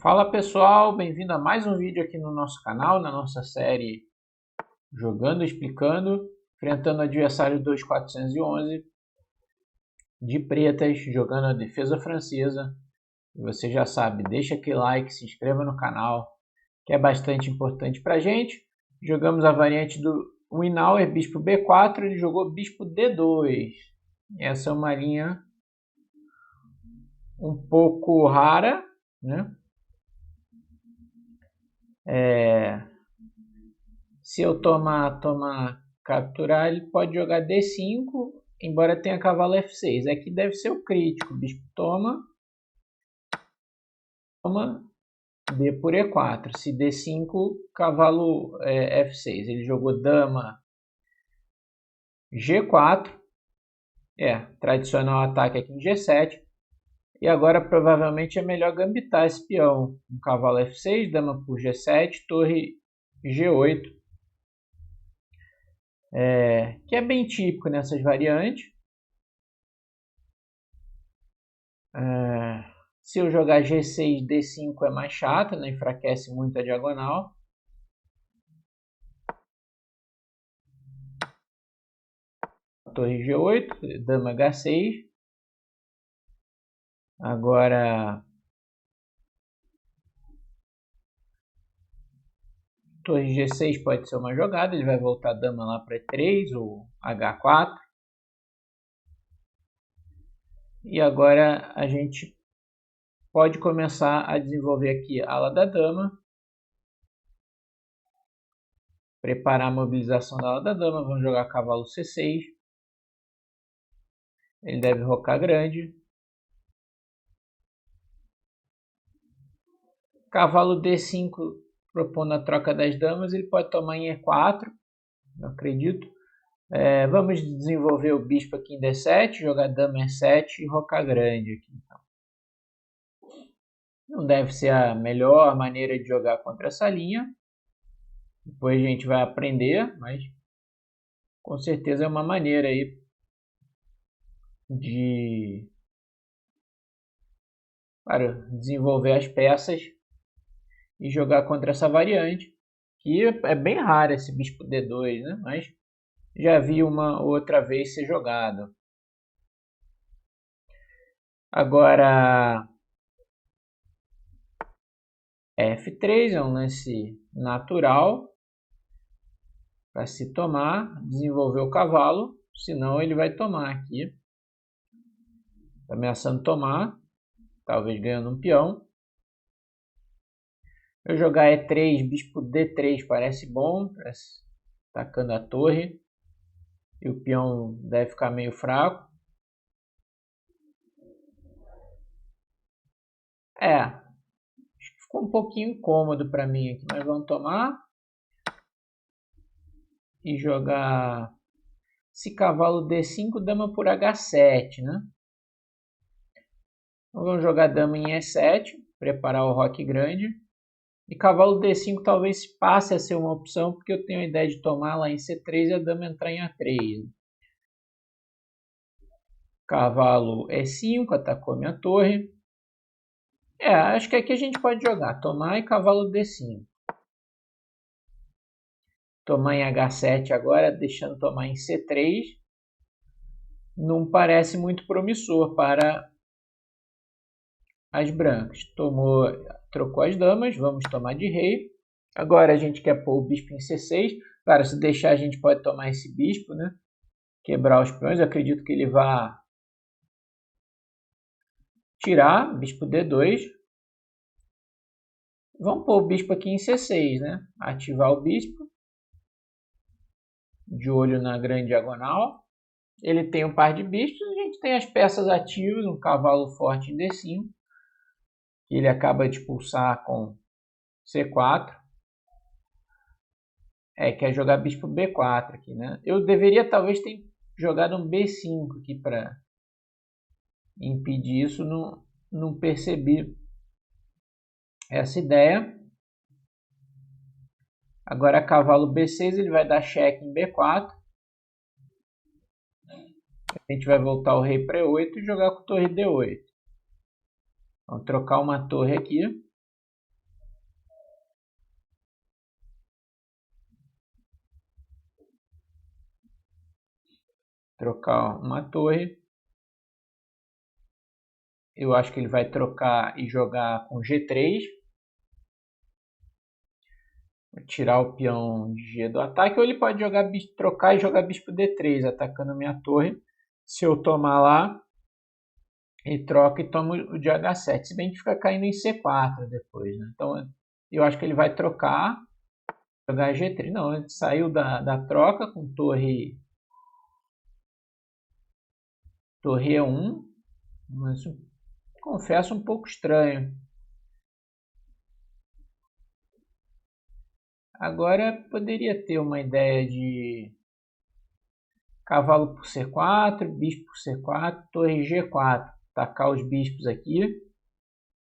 Fala pessoal, bem-vindo a mais um vídeo aqui no nosso canal, na nossa série Jogando e Explicando, enfrentando o adversário 2411 de pretas, jogando a defesa francesa. E você já sabe, deixa aquele like, se inscreva no canal, que é bastante importante pra gente. Jogamos a variante do Winauer, bispo B4, ele jogou bispo D2. Essa é uma linha um pouco rara, né? Se eu capturar, ele pode jogar D5, embora tenha cavalo F6. Aqui deve ser o crítico. Bispo toma D por E4. Se D5, cavalo F6. Ele jogou dama G4. Tradicional ataque aqui em G7. E agora provavelmente é melhor gambitar esse peão. Um cavalo F6, dama por G7, torre G8. Que é bem típico nessas variantes. Se eu jogar G6, D5 é mais chato, né? Enfraquece muito a diagonal. Torre G8, dama H6. Agora, torre G6 pode ser uma jogada, ele vai voltar a dama lá para E3 ou H4. E agora a gente pode começar a desenvolver aqui a ala da dama. Preparar a mobilização da ala da dama, vamos jogar cavalo C6. Ele deve rocar grande. Cavalo D5 propondo a troca das damas, ele pode tomar em E4, não acredito. Vamos desenvolver o bispo aqui em D7, jogar dama E7 e rocar grande aqui. Então. Não deve ser a melhor maneira de jogar contra essa linha. Depois a gente vai aprender, mas com certeza é uma maneira aí para desenvolver as peças e jogar contra essa variante, que é bem rara esse bispo D2, né? Mas já vi uma outra vez ser jogado. Agora, F3 é um lance natural para se tomar, desenvolver o cavalo, senão ele vai tomar aqui. Está ameaçando tomar, talvez ganhando um peão. Eu jogar E3, bispo D3 parece bom, parece atacando a torre. E o peão deve ficar meio fraco. Acho que ficou um pouquinho incômodo para mim aqui, mas vamos tomar. E jogar esse cavalo D5, dama por H7, né? Então vamos jogar dama em E7, preparar o roque grande. E cavalo D5 talvez passe a ser uma opção, porque eu tenho a ideia de tomar lá em C3 e a dama entrar em A3. Cavalo E5, atacou minha torre. Acho que aqui a gente pode jogar, tomar e cavalo D5. Tomar em H7 agora, deixando tomar em C3. Não parece muito promissor para as brancas. Trocou as damas, vamos tomar de rei. Agora a gente quer pôr o bispo em C6. Claro, se deixar a gente pode tomar esse bispo, né? Quebrar os peões. Eu acredito que ele vá tirar, bispo D2. Vamos pôr o bispo aqui em C6, né? Ativar o bispo. De olho na grande diagonal. Ele tem um par de bispos. A gente tem as peças ativas, um cavalo forte em D5. Que ele acaba de expulsar com C4. Quer jogar bispo B4 aqui, né? Eu deveria talvez ter jogado um B5 aqui para impedir isso. Não percebi essa ideia. Agora cavalo B6, ele vai dar cheque em B4. A gente vai voltar o rei para E8 e jogar com torre D8. Vamos trocar uma torre aqui. trocar uma torre. Eu acho que ele vai trocar e jogar com G3. Vou tirar o peão de G do ataque. Ou ele pode jogar, trocar e jogar bispo D3, atacando minha torre. Se eu tomar lá, ele troca e toma o de H7. Se bem que fica caindo em C4 depois, né? Então eu acho que ele vai trocar, jogar G3. Não, ele saiu da troca com torre E1. Mas confesso um pouco estranho. Agora poderia ter uma ideia de cavalo por C4, bispo por C4, torre G4. Tacar os bispos aqui.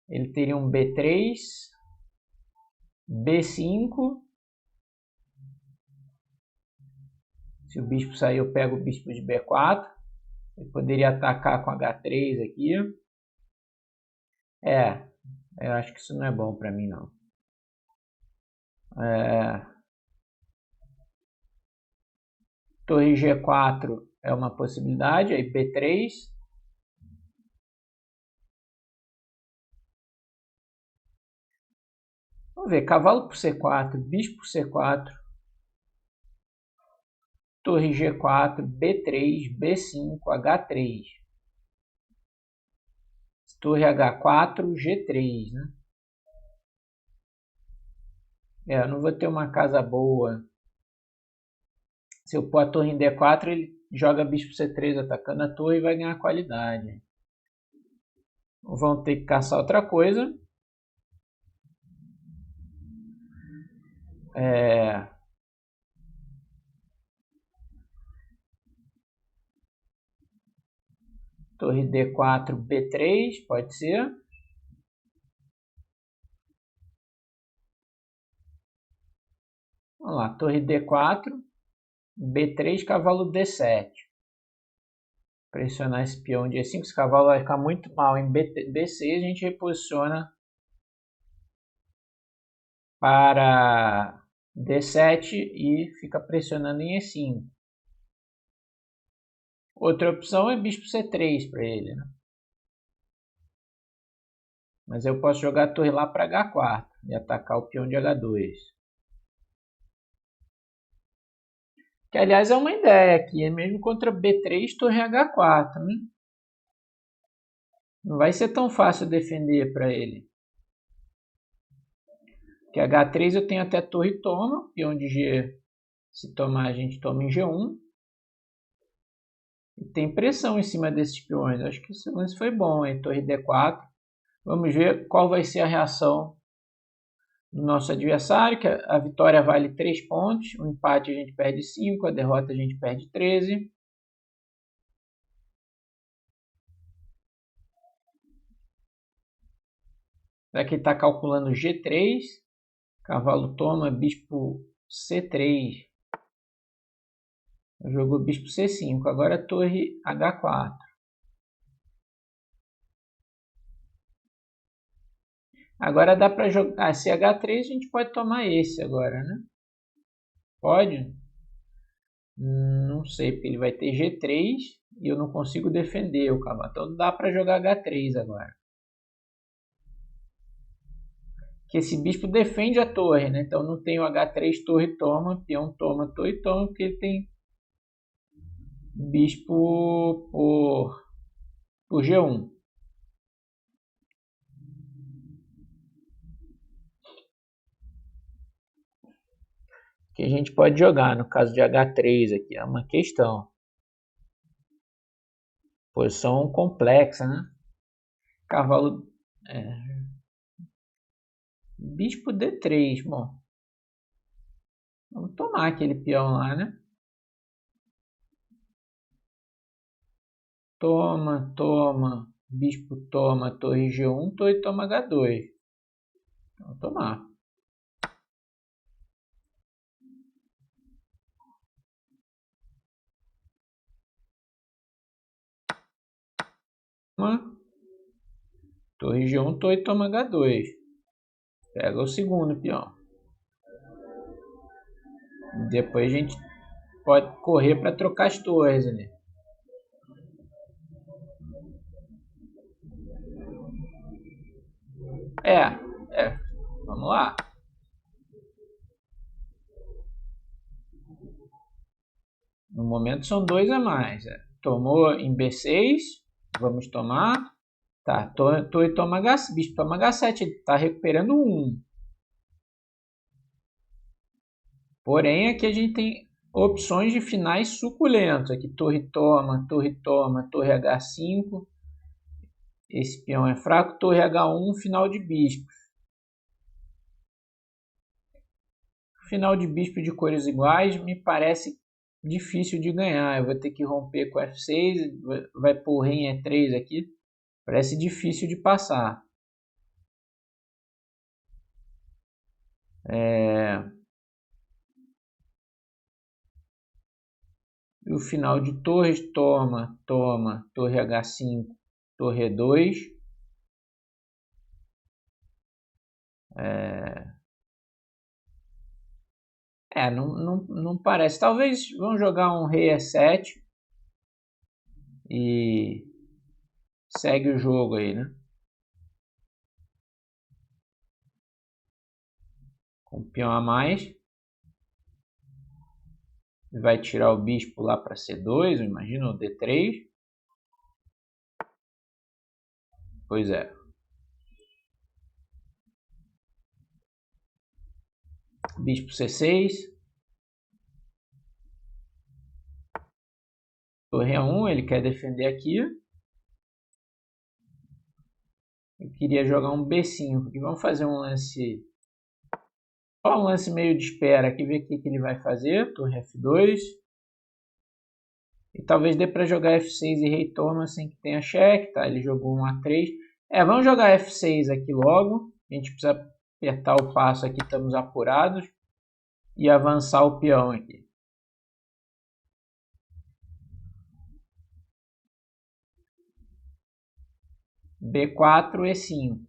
Ele teria um B3, B5. Se o bispo sair, eu pego o bispo de B4. Ele poderia atacar com H3 aqui. Eu acho que isso não é bom para mim, não. Torre G4 é uma possibilidade. Aí B3. Vamos ver, cavalo por C4, bispo por C4. Torre G4, B3, B5, H3. Torre H4, G3, né? Eu não vou ter uma casa boa. Se eu pôr a torre em D4, ele joga bispo C3 atacando a torre e vai ganhar qualidade. Vão ter que caçar outra coisa. Torre D4, B3, pode ser. Vamos lá, torre D4, B3, cavalo D7. Pressionar esse peão de E5, esse cavalo vai ficar muito mal em B6, a gente reposiciona para D7 e fica pressionando em E5. Outra opção é bispo C3 para ele, né? Mas eu posso jogar a torre lá para H4 e atacar o peão de H2. Que, aliás, é uma ideia aqui, é mesmo contra B3, torre H4, né? Não vai ser tão fácil defender para ele. Que H3 eu tenho até torre toma, peão de G, se tomar a gente toma em G1. E tem pressão em cima desses peões, acho que esse lance foi bom, hein? Torre D4. Vamos ver qual vai ser a reação do nosso adversário, que a vitória vale 3 pontos, o empate a gente perde 5, a derrota a gente perde 13. Aqui está calculando G3, cavalo toma, bispo C3, jogou bispo C5, agora torre H4. Agora dá para jogar, se H3 a gente pode tomar esse agora, né? Pode? Não sei, porque ele vai ter G3 e eu não consigo defender o cavalo. Então dá para jogar H3 agora. Que esse bispo defende a torre, né? Então não tem o H3, torre toma, peão toma, torre toma, porque ele tem bispo por G1. Que a gente pode jogar no caso de H3 aqui, é uma questão. Posição complexa, né? Cavalo... Bispo D3, bom. Vamos tomar aquele peão lá, né? Toma, toma. Bispo toma, torre G1, torre toma H2. Vamos tomar. Torre G1, torre toma H2. Pega o segundo peão. Depois a gente pode correr para trocar as torres ali. Vamos lá. No momento são 2 a mais. Tomou em B6. Vamos tomar. Tá, torre toma H7. Bispo toma H7. Ele está recuperando 1. Porém, aqui a gente tem opções de finais suculentos. Aqui torre toma, torre H5. Esse peão é fraco. Torre H1, final de bispo. Final de bispo de cores iguais me parece difícil de ganhar. Eu vou ter que romper com F6. Vai pôr rei em E3 aqui. Parece difícil de passar. E o final de torres, toma, torre H5, torre E2. Não parece. Talvez vamos jogar um rei E7 e segue o jogo aí, né? Com um peão a mais. Vai tirar o bispo lá para C2, imagina o D3. Pois é. Bispo C6. Torre A1, ele quer defender aqui. Eu queria jogar um B5. E vamos fazer um lance... Só um lance meio de espera aqui, ver o que ele vai fazer. Torre F2. E talvez dê para jogar F6 e rei toma sem que tenha cheque, tá? Ele jogou um A3. Vamos jogar F6 aqui logo. A gente precisa apertar o passo aqui, estamos apurados. E avançar o peão aqui. B4, E5.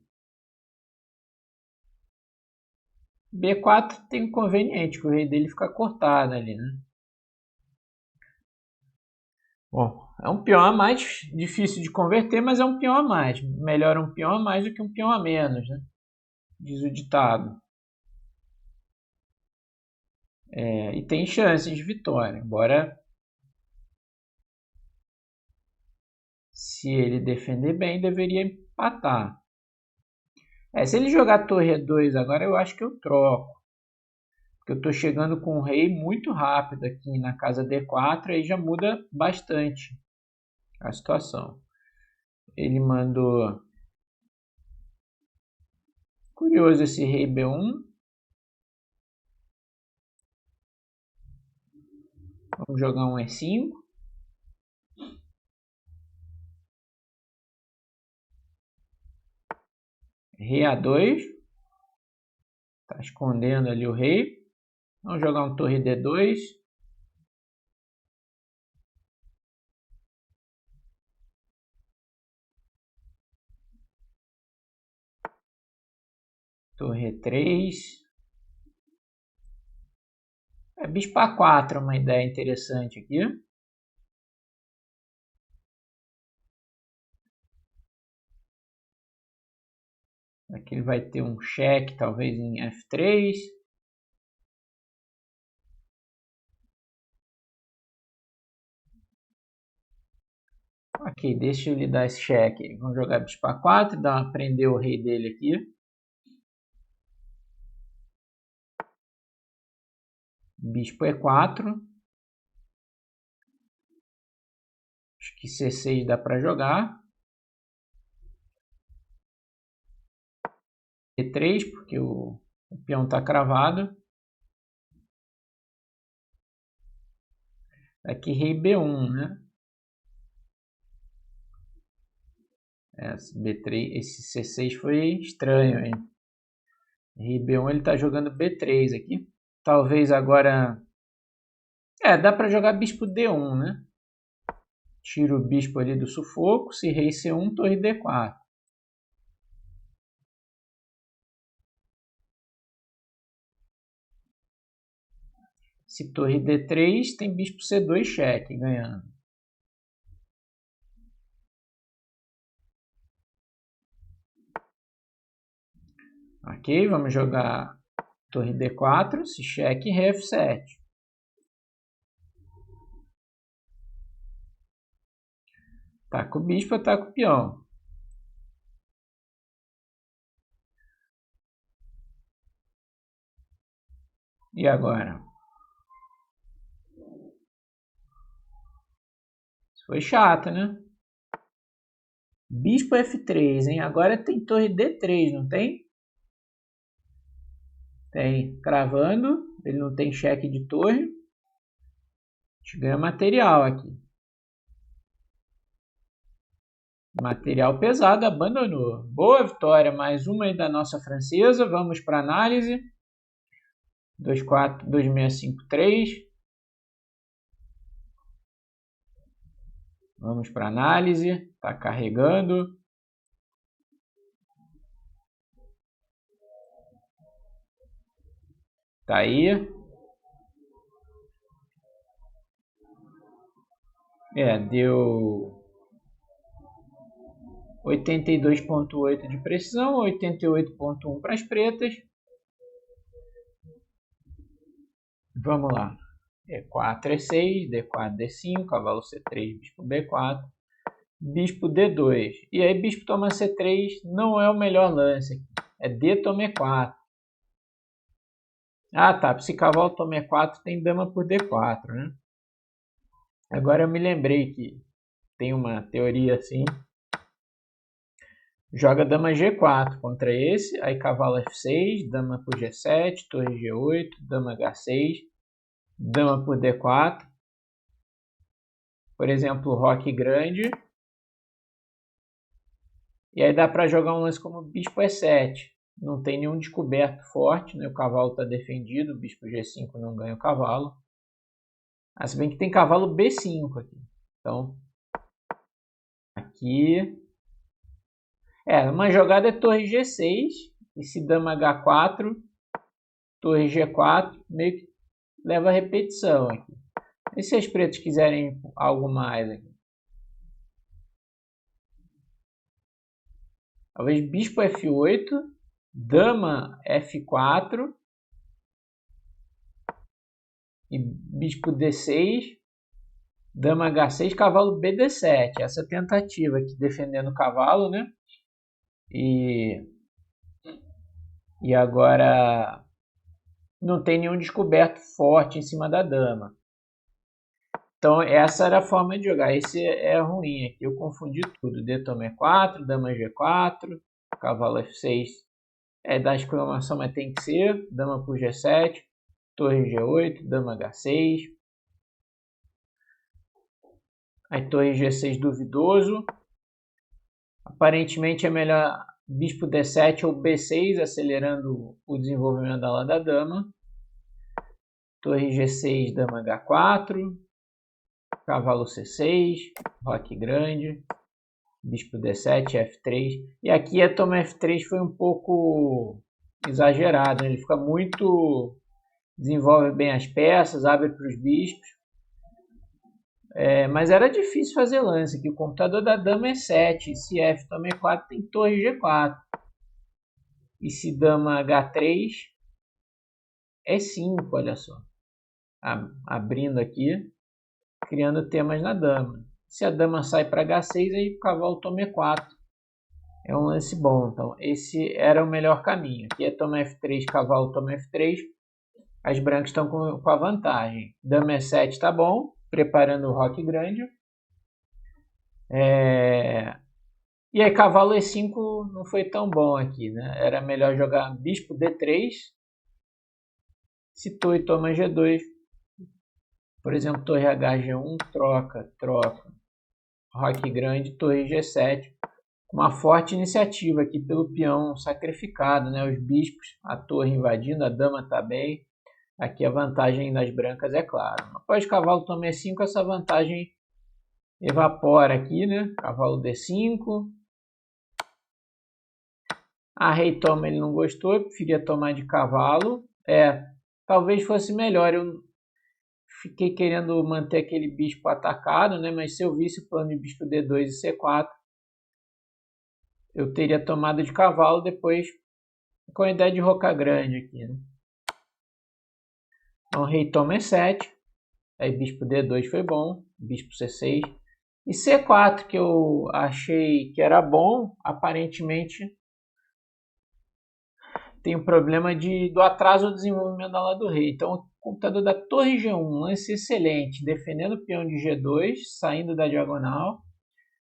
B4 tem um inconveniente, que o rei dele fica cortado ali, né? Bom, é um peão a mais, difícil de converter, mas é um peão a mais. Melhor um peão a mais do que um peão a menos, né? Diz o ditado. E tem chances de vitória, embora se ele defender bem, deveria empatar. Se ele jogar torre E2 agora, eu acho que eu troco. Porque eu estou chegando com o rei muito rápido aqui na casa D4, aí já muda bastante a situação. Ele mandou... Curioso esse rei B1. Vamos jogar um E5. Rei A2. Está escondendo ali o rei. Vamos jogar um torre D2. Torre E3. Bispo A4 é uma ideia interessante aqui. Aqui ele vai ter um cheque, talvez em F3. Ok, deixa ele dar esse cheque. Vamos jogar bispo A4, prender o rei dele aqui. Bispo E4. Acho que C6 dá para jogar. E3, porque o peão está cravado. Aqui rei B1, né? Esse B3, esse C6 foi estranho, hein? Rei B1 ele está jogando B3 aqui. Talvez agora... dá para jogar bispo D1, né? Tira o bispo ali do sufoco. Se rei C1, torre D4. Se torre D3, tem bispo C2 cheque, ganhando. Ok, vamos jogar torre D4, se cheque, rei F7. Ataca o bispo, ataca o peão. E agora? Isso foi chato, né? Bispo F3, hein? Agora tem torre D3, não tem? Tem. Cravando. Ele não tem cheque de torre. A gente ganha material aqui. Material pesado, abandonou. Boa vitória, mais uma aí da nossa francesa. Vamos para análise. 2-4, 2-6-5-3. Vamos para análise. Está carregando. Tá aí. Deu 82,8 de precisão, 88,1 para as pretas. Vamos lá. E4, E6, D4, D5, cavalo C3, bispo B4, bispo D2. E aí bispo toma C3 não é o melhor lance. É D toma E4. Ah, tá. Se cavalo toma E4, tem dama por D4, né? Agora eu me lembrei que tem uma teoria assim. Joga dama G4 contra esse, aí cavalo F6, dama por G7, torre G8, dama H6, dama por D4. Por exemplo, roque grande. E aí dá para jogar um lance como bispo E7. Não tem nenhum descoberto forte, né? O cavalo está defendido, o bispo G5 não ganha o cavalo. Ah, se bem que tem cavalo B5 aqui. Então, aqui... uma jogada é torre G6, e se dama H4, torre G4, meio que leva a repetição aqui. E se as pretas quiserem algo mais aqui? Talvez bispo F8, dama F4 e bispo D6, dama H6, cavalo BD7. Essa tentativa aqui defendendo o cavalo, né? E agora não tem nenhum descoberto forte em cima da dama. Então essa era a forma de jogar. Esse é ruim aqui. Eu confundi tudo. D toma E4, dama G4, cavalo F6 da exclamação, mas tem que ser. Dama por G7, torre G8, dama H6. Aí torre G6 duvidoso. Aparentemente é melhor bispo D7 ou B6, acelerando o desenvolvimento da ala da dama. Torre G6, dama H4. Cavalo C6, roque grande, bispo D7, F3. E aqui a toma F3 foi um pouco exagerado, né? Ele fica muito... desenvolve bem as peças, abre para os bispos. Mas era difícil fazer lance, que o computador da dama é 7, se F toma E4 tem torre G4. E se dama H3 é 5, olha só. Abrindo aqui, criando temas na dama. Se a dama sai para H6, aí o cavalo toma E4. É um lance bom. Então, esse era o melhor caminho. Aqui é toma F3, cavalo toma F3. As brancas estão com a vantagem. Dama E7 está bom, preparando o roque grande. E aí, cavalo E5 não foi tão bom aqui, né? Era melhor jogar bispo D3. Se torre toma G2, por exemplo, torre HG1, troca, roque grande, torre G7. Uma forte iniciativa aqui pelo peão sacrificado, né? Os bispos, a torre invadindo, a dama está bem. Aqui a vantagem das brancas é claro. Após cavalo toma E5, essa vantagem evapora aqui, né? Cavalo D5. A rei toma, ele não gostou, eu preferia tomar de cavalo. Talvez fosse melhor. Eu fiquei querendo manter aquele bispo atacado, né? Mas se eu visse o plano de bispo D2 e C4, eu teria tomado de cavalo, depois com a ideia de rocar grande aqui, né? Então, rei toma E7. Aí bispo D2 foi bom. Bispo C6. E C4, que eu achei que era bom, aparentemente tem um problema do atraso do desenvolvimento da ala do rei. Então, o computador da torre G1, lance excelente, defendendo o peão de G2, saindo da diagonal.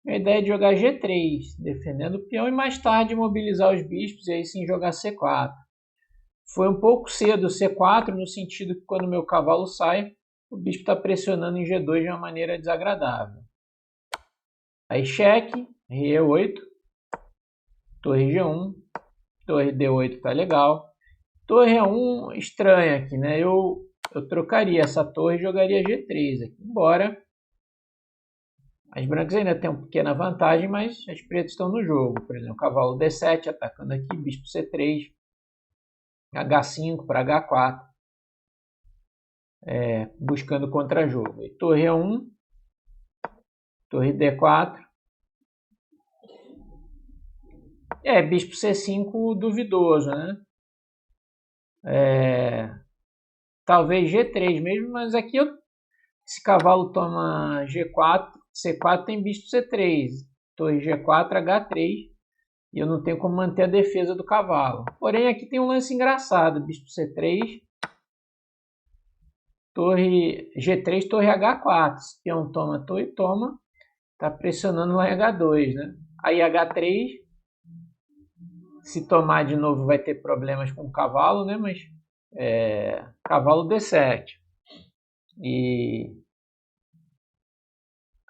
A ideia é de jogar G3, defendendo o peão e mais tarde mobilizar os bispos e aí sim jogar C4. Foi um pouco cedo o C4, no sentido que quando meu cavalo sai, o bispo está pressionando em G2 de uma maneira desagradável. Aí cheque, rei E8, torre G1, torre D8 está legal. Torre E1 estranha aqui, né? Eu trocaria essa torre e jogaria G3 aqui, embora as brancas ainda tenham uma pequena vantagem, mas as pretas estão no jogo. Por exemplo, cavalo D7 atacando aqui, bispo C3, H5 para H4, buscando contra-jogo. Torre E1, torre D4, bispo C5 duvidoso, né? Talvez G3 mesmo, mas aqui esse cavalo toma G4, C4 tem bispo C3, torre G4, H3, e eu não tenho como manter a defesa do cavalo. Porém, aqui tem um lance engraçado, bispo C3, torre G3, torre H4, esse peão toma, torre toma, está pressionando lá em H2, né? Aí H3, se tomar de novo vai ter problemas com o cavalo, né? Mas cavalo D7. E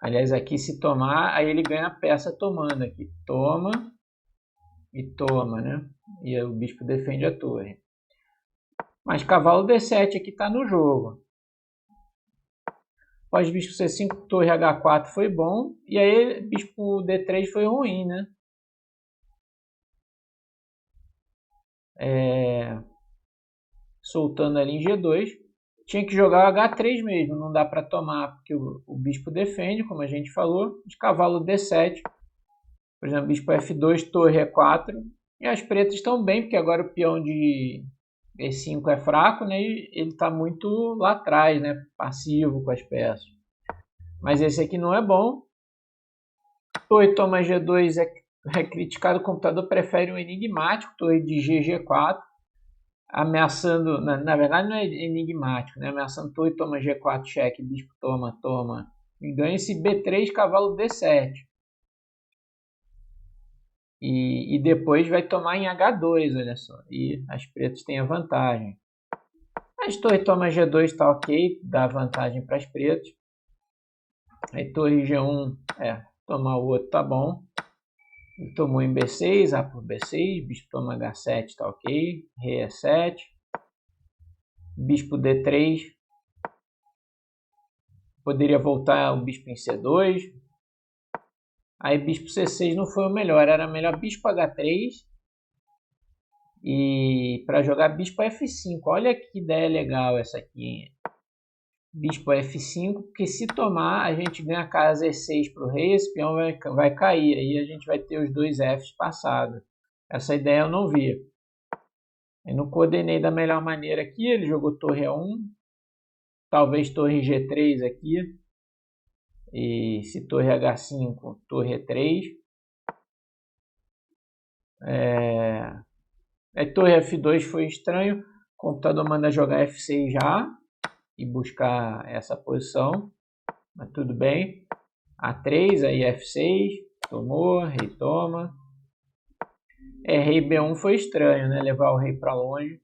aliás, aqui se tomar, aí ele ganha a peça tomando aqui. Toma e toma, né? E aí o bispo defende a torre. Mas cavalo D7 aqui está no jogo. Pós bispo C5, torre H4 foi bom. E aí bispo D3 foi ruim, né? Soltando ali em G2. Tinha que jogar o H3 mesmo, não dá para tomar, porque o bispo defende, como a gente falou. De cavalo D7, por exemplo, bispo F2, torre E4. E as pretas estão bem, porque agora o peão de E5 é fraco, né? E ele está muito lá atrás, né? Passivo com as peças. Mas esse aqui não é bom. Torre toma G2 é criticado, o computador prefere um enigmático, torre de G4. Ameaçando, na verdade não é enigmático, né? Ameaçando torre toma G4, cheque, bispo toma, toma. E ganha esse B3, cavalo D7. E depois vai tomar em H2, olha só. E as pretas têm a vantagem. Mas torre toma G2 está ok, dá vantagem para as pretas. Aí torre G1, tomar o outro tá bom. Ele tomou em B6, A por B6, bispo toma H7, está ok. Rei E7, bispo D3, poderia voltar o bispo em C2. Aí bispo C6 não foi o melhor, era melhor bispo H3 e para jogar bispo F5. Olha que ideia legal essa aqui. Bispo F5, porque se tomar a gente ganha a casa E6 para o rei, esse peão vai cair, aí a gente vai ter os dois Fs passados. Essa ideia eu não vi. Eu não coordenei da melhor maneira aqui, ele jogou torre E1, talvez torre G3 aqui, e se torre H5, torre E3. Torre F2 foi estranho, o computador manda jogar F6 já e buscar essa posição, mas tudo bem. A3, aí F6, tomou, rei toma. Rei B1 foi estranho, né? Levar o rei para longe.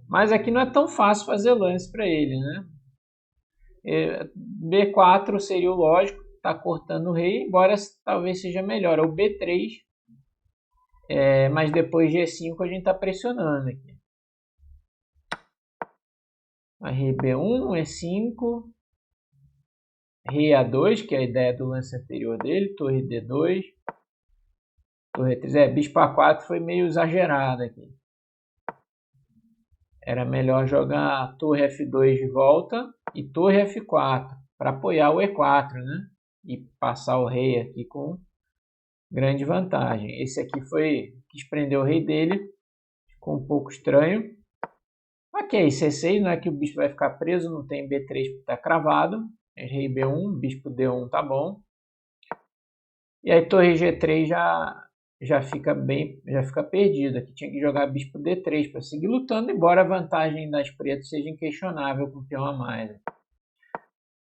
Mas aqui não é tão fácil fazer lance para ele, né? B4 seria o lógico, tá cortando o rei, embora talvez seja melhor. O B3, mas depois G5 a gente está pressionando aqui. A rei B1, E5, rei A2, que é a ideia do lance anterior dele, torre D2, torre E3. Bispo A4 foi meio exagerado aqui. Era melhor jogar torre F2 de volta e torre F4 para apoiar o E4, né? E passar o rei aqui com grande vantagem. Esse aqui quis prender o rei dele, ficou um pouco estranho. Ok, C6 não é que o bispo vai ficar preso, não tem B3 porque está cravado. Rei B1, bispo D1 tá bom. E aí torre G3 já fica perdido. Aqui tinha que jogar bispo D3 para seguir lutando, embora a vantagem das pretas seja inquestionável com o peão a mais.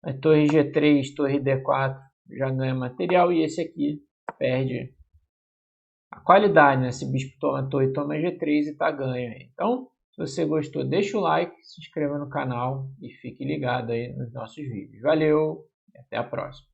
A torre G3, torre D4 já ganha material e esse aqui perde a qualidade, né? Esse bispo toma a torre, toma G3 e tá ganho. Então, se você gostou, deixa o like, se inscreva no canal e fique ligado aí nos nossos vídeos. Valeu e até a próxima.